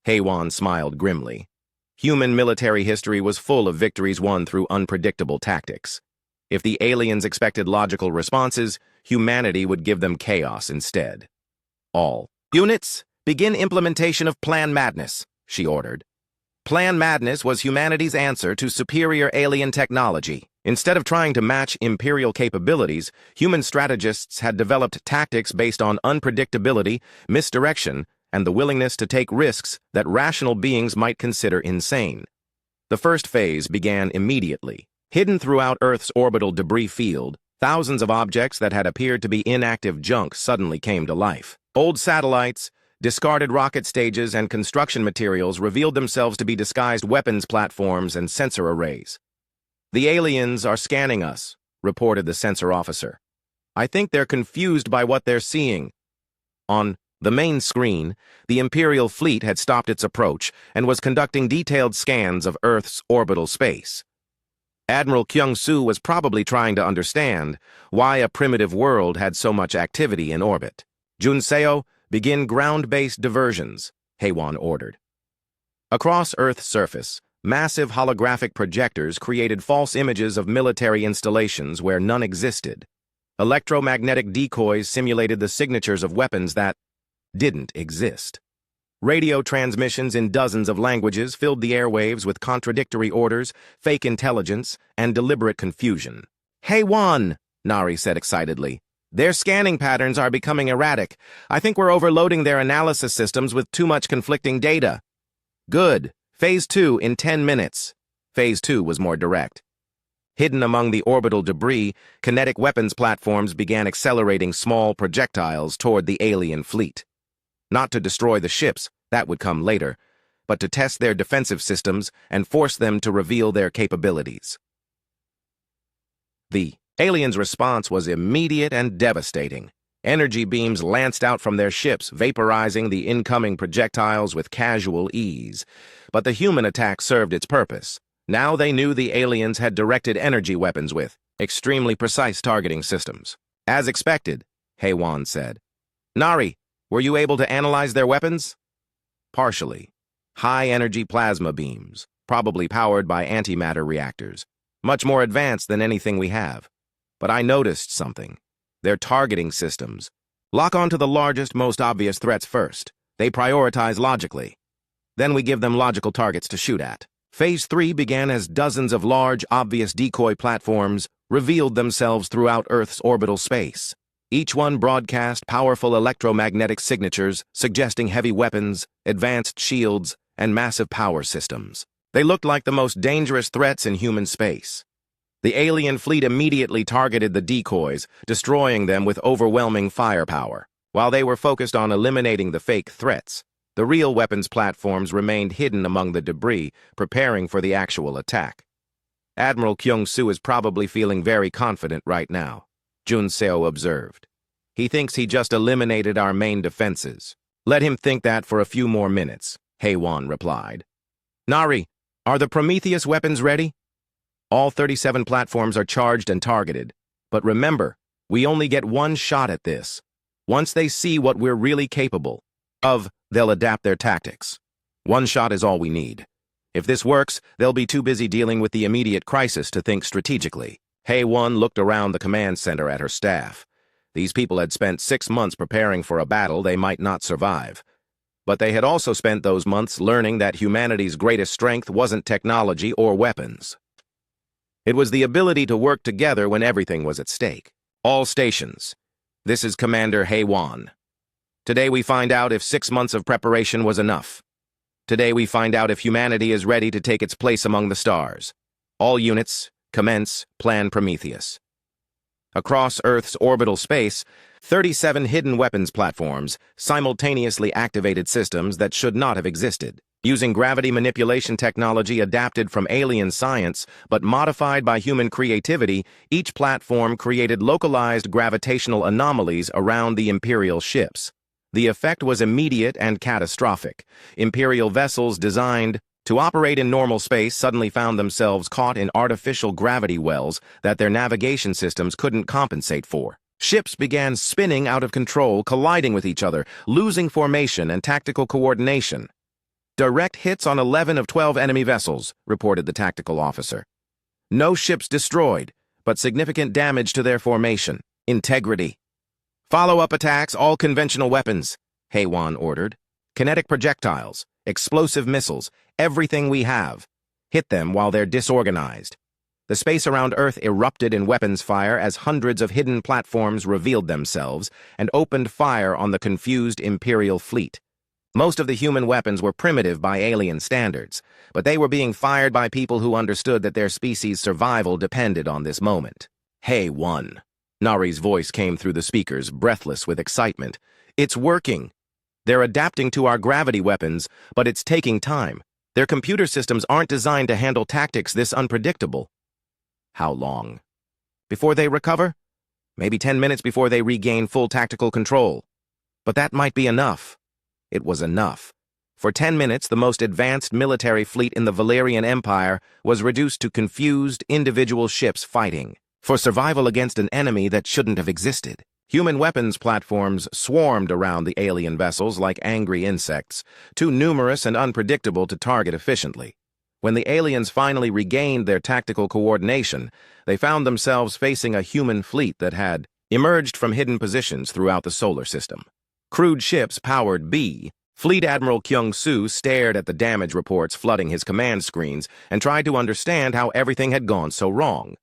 Haiwan smiled grimly. Human military history was full of victories won through unpredictable tactics. If the aliens expected logical responses, humanity would give them chaos instead. All units, begin implementation of Plan Madness, she ordered. Plan Madness was humanity's answer to superior alien technology. Instead of trying to match Imperial capabilities, human strategists had developed tactics based on unpredictability, misdirection, and the willingness to take risks that rational beings might consider insane. The first phase began immediately. Hidden throughout Earth's orbital debris field, thousands of objects that had appeared to be inactive junk suddenly came to life. Old satellites, discarded rocket stages, and construction materials revealed themselves to be disguised weapons platforms and sensor arrays. The aliens are scanning us, reported the sensor officer. I think they're confused by what they're seeing. On the main screen, the Imperial fleet had stopped its approach and was conducting detailed scans of Earth's orbital space. Admiral Kyung-Soo was probably trying to understand why a primitive world had so much activity in orbit. Junseo, begin ground-based diversions, Haiwan ordered. Across Earth's surface, massive holographic projectors created false images of military installations where none existed. Electromagnetic decoys simulated the signatures of weapons that didn't exist. Radio transmissions in dozens of languages filled the airwaves with contradictory orders, fake intelligence, and deliberate confusion. Haiwan, Nari said excitedly. Their scanning patterns are becoming erratic. I think we're overloading their analysis systems with too much conflicting data. Good. Phase 2 in 10 minutes. Phase 2 was more direct. Hidden among the orbital debris, kinetic weapons platforms began accelerating small projectiles toward the alien fleet. Not to destroy the ships, that would come later, but to test their defensive systems and force them to reveal their capabilities. The aliens' response was immediate and devastating. Energy beams lanced out from their ships, vaporizing the incoming projectiles with casual ease. But the human attack served its purpose. Now they knew the aliens had directed energy weapons with extremely precise targeting systems. As expected, HFY said. Nari, were you able to analyze their weapons? Partially. High-energy plasma beams, probably powered by antimatter reactors. Much more advanced than anything we have. But I noticed something. Their targeting systems. Lock on to the largest, most obvious threats first. They prioritize logically. Then we give them logical targets to shoot at. Phase 3 began as dozens of large, obvious decoy platforms revealed themselves throughout Earth's orbital space. Each one broadcast powerful electromagnetic signatures suggesting heavy weapons, advanced shields, and massive power systems. They looked like the most dangerous threats in human space. The alien fleet immediately targeted the decoys, destroying them with overwhelming firepower. While they were focused on eliminating the fake threats, the real weapons platforms remained hidden among the debris, preparing for the actual attack. Admiral Kyung-soo is probably feeling very confident right now, Jun Seo observed. He thinks he just eliminated our main defenses. Let him think that for a few more minutes, HFY replied. Nari, are the Prometheus weapons ready? All 37 platforms are charged and targeted. But remember, we only get one shot at this. Once they see what we're really capable of, they'll adapt their tactics. One shot is all we need. If this works, they'll be too busy dealing with the immediate crisis to think strategically. HFY looked around the command center at her staff. These people had spent 6 months preparing for a battle they might not survive. But they had also spent those months learning that humanity's greatest strength wasn't technology or weapons. It was the ability to work together when everything was at stake. All stations. This is Commander HFY. Today we find out if 6 months of preparation was enough. Today we find out if humanity is ready to take its place among the stars. All units, commence Plan Prometheus. Across Earth's orbital space, 37 hidden weapons platforms simultaneously activated systems that should not have existed. Using gravity manipulation technology adapted from alien science but modified by human creativity, each platform created localized gravitational anomalies around the Imperial ships. The effect was immediate and catastrophic. Imperial vessels designed to operate in normal space suddenly found themselves caught in artificial gravity wells that their navigation systems couldn't compensate for. Ships began spinning out of control, colliding with each other, losing formation and tactical coordination. Direct hits on 11 of 12 enemy vessels, reported the tactical officer. No ships destroyed, but significant damage to their formation. Integrity. Follow-up attacks, all conventional weapons, HFY ordered. Kinetic projectiles, explosive missiles, everything we have. Hit them while they're disorganized. The space around Earth erupted in weapons fire as hundreds of hidden platforms revealed themselves and opened fire on the confused Imperial fleet. Most of the human weapons were primitive by alien standards, but they were being fired by people who understood that their species' survival depended on this moment. HFY. Nari's voice came through the speakers, breathless with excitement. It's working. They're adapting to our gravity weapons, but it's taking time. Their computer systems aren't designed to handle tactics this unpredictable. How long? Before they recover? Maybe 10 minutes before they regain full tactical control. But that might be enough. It was enough. For 10 minutes, the most advanced military fleet in the Valerian Empire was reduced to confused, individual ships fighting for survival against an enemy that shouldn't have existed. Human weapons platforms swarmed around the alien vessels like angry insects, too numerous and unpredictable to target efficiently. When the aliens finally regained their tactical coordination, they found themselves facing a human fleet that had emerged from hidden positions throughout the solar system. Crewed ships powered B. Fleet Admiral Kyung-soo stared at the damage reports flooding his command screens and tried to understand how everything had gone so wrong.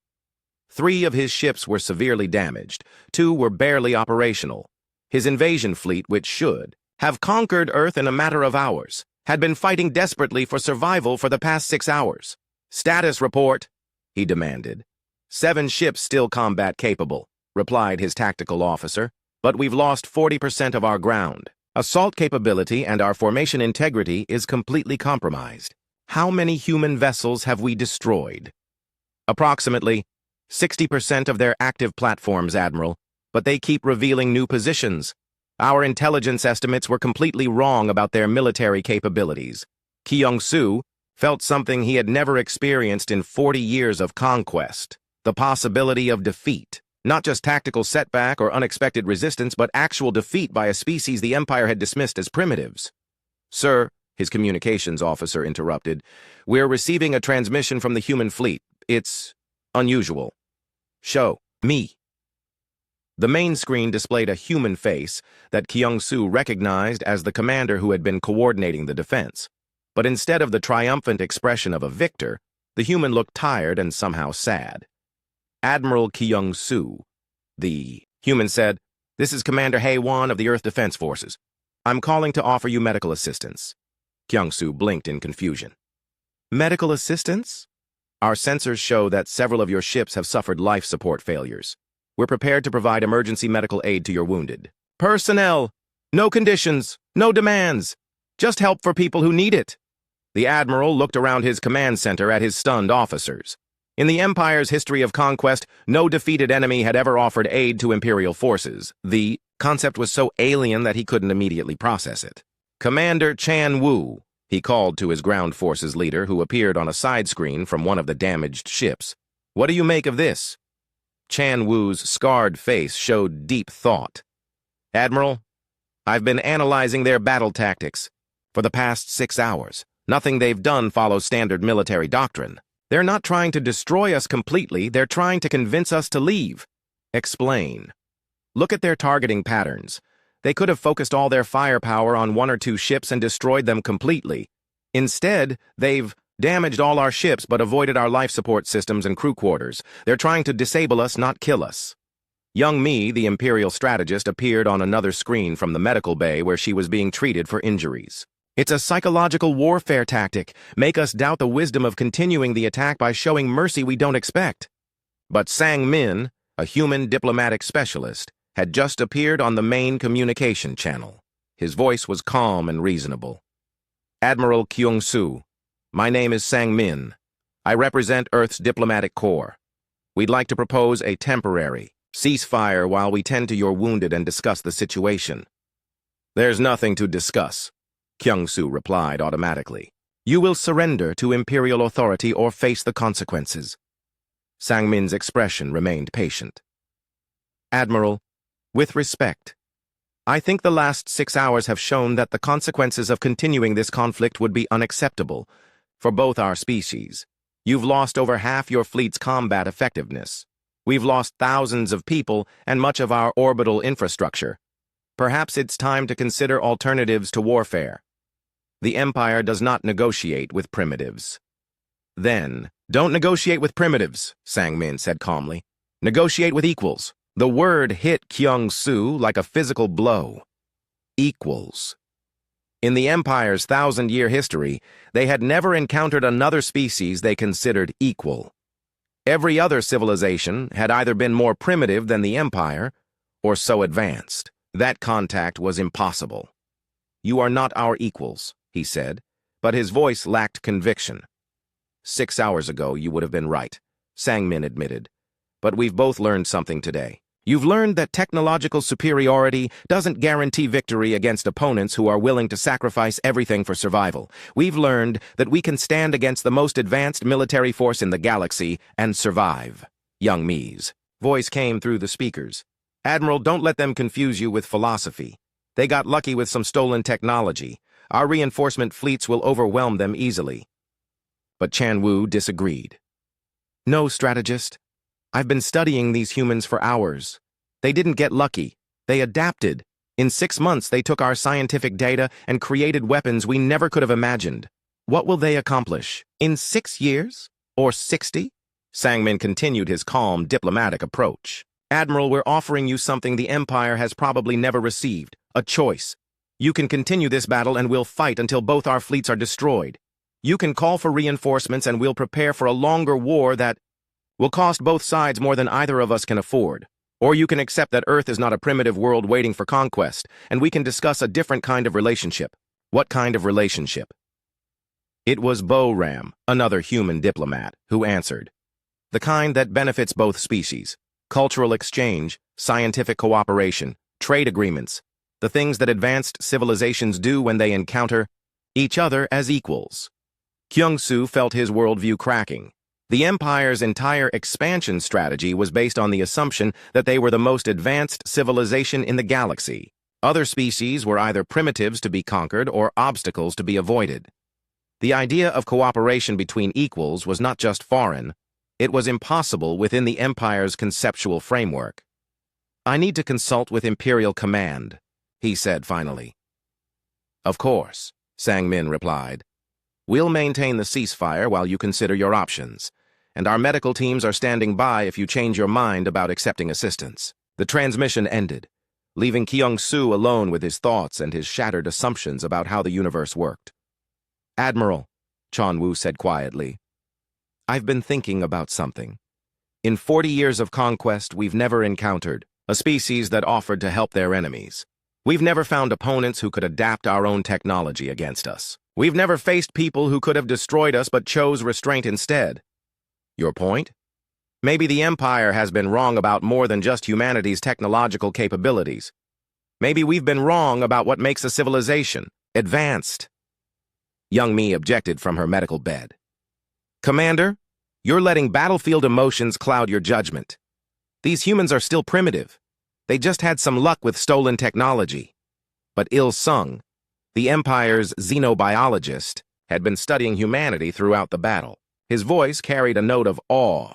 3 of his ships were severely damaged, 2 were barely operational. His invasion fleet, which should have conquered Earth in a matter of hours, had been fighting desperately for survival for the past 6 hours. Status report, he demanded. 7 ships still combat-capable, replied his tactical officer, but we've lost 40% of our ground. Assault capability and our formation integrity is completely compromised. How many human vessels have we destroyed? Approximately 60% of their active platforms, Admiral, but they keep revealing new positions. Our intelligence estimates were completely wrong about their military capabilities. Kyung-soo felt something he had never experienced in 40 years of conquest. The possibility of defeat. Not just tactical setback or unexpected resistance, but actual defeat by a species the Empire had dismissed as primitives. Sir, his communications officer interrupted, we're receiving a transmission from the human fleet. It's unusual. Show me. The main screen displayed a human face that Kyung-soo recognized as the commander who had been coordinating the defense. But instead of the triumphant expression of a victor, the human looked tired and somehow sad. Admiral Kyung-soo, the human said, "This is Commander Hae-won of the Earth Defense Forces. I'm calling to offer you medical assistance." Kyung-soo blinked in confusion. Medical assistance? Our sensors show that several of your ships have suffered life support failures. We're prepared to provide emergency medical aid to your wounded. Personnel! No conditions, no demands. Just help for people who need it. The Admiral looked around his command center at his stunned officers. In the Empire's history of conquest, no defeated enemy had ever offered aid to Imperial forces. The concept was so alien that he couldn't immediately process it. Commander Chan Woo, he called to his ground forces leader, who appeared on a side screen from one of the damaged ships. What do you make of this? Chan Woo's scarred face showed deep thought. Admiral, I've been analyzing their battle tactics. For the past 6 hours, nothing they've done follows standard military doctrine. They're not trying to destroy us completely, they're trying to convince us to leave. Explain. Look at their targeting patterns. They could have focused all their firepower on 1 or 2 ships and destroyed them completely. Instead, they've damaged all our ships but avoided our life support systems and crew quarters. They're trying to disable us, not kill us. Young Mi, the Imperial strategist, appeared on another screen from the medical bay where she was being treated for injuries. It's a psychological warfare tactic. Make us doubt the wisdom of continuing the attack by showing mercy we don't expect. But Sang Min, a human diplomatic specialist, had just appeared on the main communication channel. His voice was calm and reasonable. Admiral Kyung-soo, my name is Sang Min. I represent Earth's diplomatic corps. We'd like to propose a temporary ceasefire while we tend to your wounded and discuss the situation. There's nothing to discuss, Kyung-soo replied automatically. You will surrender to Imperial authority or face the consequences. Sang Min's expression remained patient. Admiral, with respect, I think the last 6 hours have shown that the consequences of continuing this conflict would be unacceptable for both our species. You've lost over half your fleet's combat effectiveness. We've lost thousands of people and much of our orbital infrastructure. Perhaps it's time to consider alternatives to warfare. The Empire does not negotiate with primitives. Then, don't negotiate with primitives, Sang Min said calmly. Negotiate with equals. The word hit Kyung-soo like a physical blow. Equals. In the Empire's 1,000-year history, they had never encountered another species they considered equal. Every other civilization had either been more primitive than the Empire or so advanced. That contact was impossible. You are not our equals, he said, but his voice lacked conviction. 6 hours ago, you would have been right, Sang Min admitted. But we've both learned something today. You've learned that technological superiority doesn't guarantee victory against opponents who are willing to sacrifice everything for survival. We've learned that we can stand against the most advanced military force in the galaxy and survive. Young Mi's voice came through the speakers. Admiral, don't let them confuse you with philosophy. They got lucky with some stolen technology. Our reinforcement fleets will overwhelm them easily. But Chan Woo disagreed. No, strategist. I've been studying these humans for hours. They didn't get lucky. They adapted. In 6 months, they took our scientific data and created weapons we never could have imagined. What will they accomplish? In 6 years? Or 60? Sang Min continued his calm, diplomatic approach. Admiral, we're offering you something the Empire has probably never received. A choice. You can continue this battle and we'll fight until both our fleets are destroyed. You can call for reinforcements and we'll prepare for a longer war that will cost both sides more than either of us can afford. Or you can accept that Earth is not a primitive world waiting for conquest, and we can discuss a different kind of relationship. What kind of relationship? It was Bo-Ram, another human diplomat, who answered. The kind that benefits both species. Cultural exchange, scientific cooperation, trade agreements, the things that advanced civilizations do when they encounter each other as equals. Kyung-Soo felt his worldview cracking. The Empire's entire expansion strategy was based on the assumption that they were the most advanced civilization in the galaxy. Other species were either primitives to be conquered or obstacles to be avoided. The idea of cooperation between equals was not just foreign, it was impossible within the Empire's conceptual framework. "I need to consult with Imperial Command," he said finally. "Of course," Sang-Min replied. "We'll maintain the ceasefire while you consider your options, and our medical teams are standing by if you change your mind about accepting assistance." The transmission ended, leaving Kyung-Soo alone with his thoughts and his shattered assumptions about how the universe worked. "Admiral," Chon-Woo said quietly, "I've been thinking about something. In 40 years of conquest, we've never encountered a species that offered to help their enemies. We've never found opponents who could adapt our own technology against us. We've never faced people who could have destroyed us but chose restraint instead. Your point? Maybe the Empire has been wrong about more than just humanity's technological capabilities. Maybe we've been wrong about what makes a civilization advanced." Young Mi objected from her medical bed. "Commander, you're letting battlefield emotions cloud your judgment. These humans are still primitive. They just had some luck with stolen technology." But Il-sung, the Empire's xenobiologist, had been studying humanity throughout the battle. His voice carried a note of awe.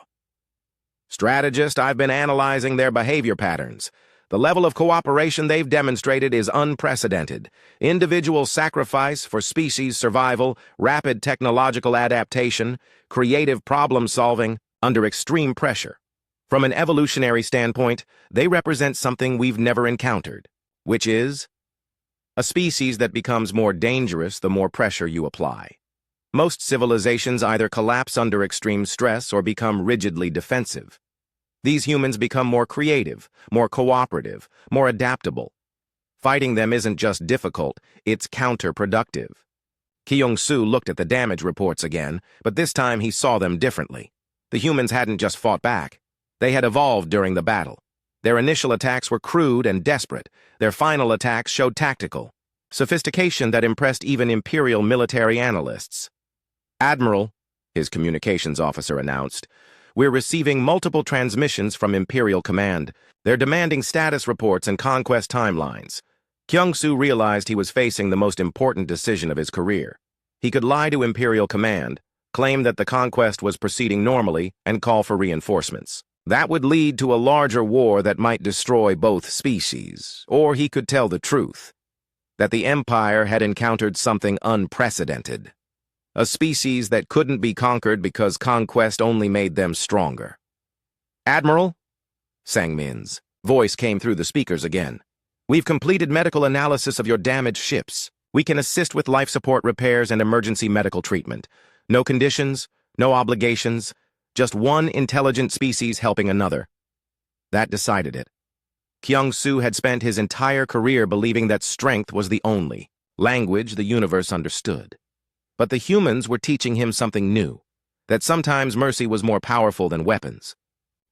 "Strategist, I've been analyzing their behavior patterns. The level of cooperation they've demonstrated is unprecedented. Individual sacrifice for species survival, rapid technological adaptation, creative problem-solving under extreme pressure. From an evolutionary standpoint, they represent something we've never encountered, which is a species that becomes more dangerous the more pressure you apply. Most civilizations either collapse under extreme stress or become rigidly defensive. These humans become more creative, more cooperative, more adaptable. Fighting them isn't just difficult, it's counterproductive." Kyung-Soo looked at the damage reports again, but this time he saw them differently. The humans hadn't just fought back. They had evolved during the battle. Their initial attacks were crude and desperate. Their final attacks showed tactical sophistication that impressed even Imperial military analysts. "Admiral," his communications officer announced, "we're receiving multiple transmissions from Imperial Command. They're demanding status reports and conquest timelines." Kyung-Soo realized he was facing the most important decision of his career. He could lie to Imperial Command, claim that the conquest was proceeding normally, and call for reinforcements. That would lead to a larger war that might destroy both species. Or he could tell the truth, that the Empire had encountered something unprecedented. A species that couldn't be conquered because conquest only made them stronger. "Admiral?" Sang-Min's voice came through the speakers again. "We've completed medical analysis of your damaged ships. We can assist with life support repairs and emergency medical treatment. No conditions, no obligations, just one intelligent species helping another." That decided it. Kyung-Soo had spent his entire career believing that strength was the only language the universe understood. But the humans were teaching him something new, that sometimes mercy was more powerful than weapons.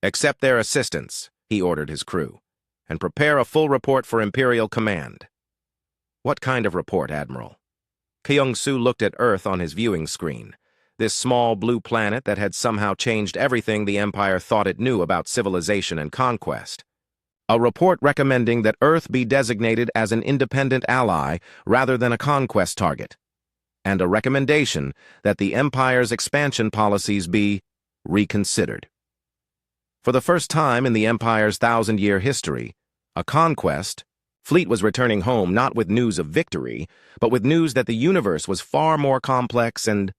"Accept their assistance," he ordered his crew, "and prepare a full report for Imperial Command." "What kind of report, Admiral?" Kyung-Soo looked at Earth on his viewing screen, this small blue planet that had somehow changed everything the Empire thought it knew about civilization and conquest. "A report recommending that Earth be designated as an independent ally rather than a conquest target. And a recommendation that the Empire's expansion policies be reconsidered." For the first time in the Empire's 1,000-year history, a conquest, Fleet was returning home not with news of victory, but with news that the universe was far more complex and